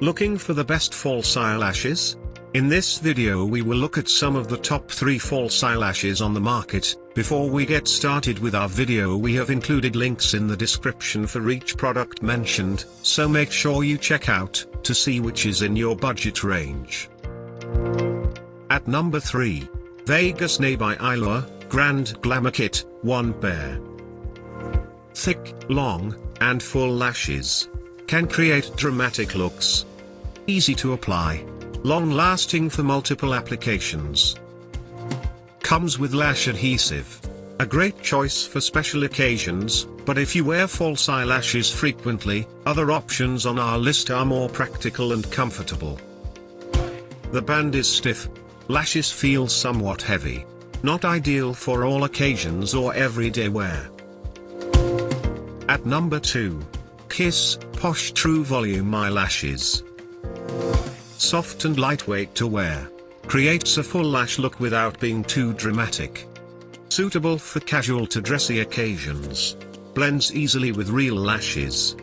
Looking for the best false eyelashes? In this video we will look at some of the top 3 false eyelashes on the market. Before we get started with our video, we have included links in the description for each product mentioned, so make sure you check out to see which is in your budget range. At number 3. Vegas Nay by Eylure, Grand Glamour Kit, 1 pair. Thick, long, and full lashes. Can create dramatic looks. Easy to apply. Long-lasting for multiple applications. Comes with lash adhesive. A great choice for special occasions, but if you wear false eyelashes frequently, other options on our list are more practical and comfortable. The band is stiff. Lashes feel somewhat heavy. Not ideal for all occasions or everyday wear. At number 2. Kiss, Posh True Volume Eyelashes. Soft and lightweight to wear. Creates a full lash look without being too dramatic. Suitable for casual to dressy occasions. Blends easily with real lashes.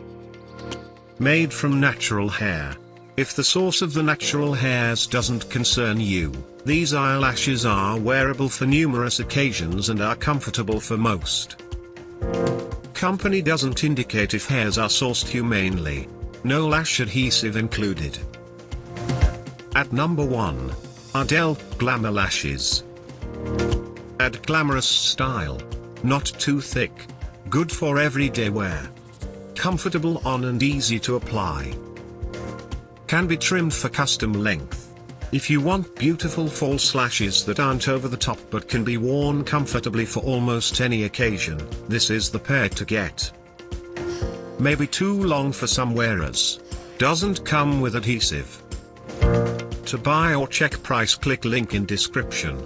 Made from natural hair. If the source of the natural hairs doesn't concern you, these eyelashes are wearable for numerous occasions and are comfortable for most. Company doesn't indicate if hairs are sourced humanely. No lash adhesive included. At number 1. Adele, Glamour Lashes. Add glamorous style. Not too thick. Good for everyday wear. Comfortable on and easy to apply. Can be trimmed for custom length. If you want beautiful false lashes that aren't over the top but can be worn comfortably for almost any occasion, this is the pair to get. Maybe too long for some wearers. Doesn't come with adhesive. To buy or check price, click link in description.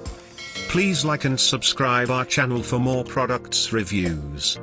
Please like and subscribe our channel for more products reviews.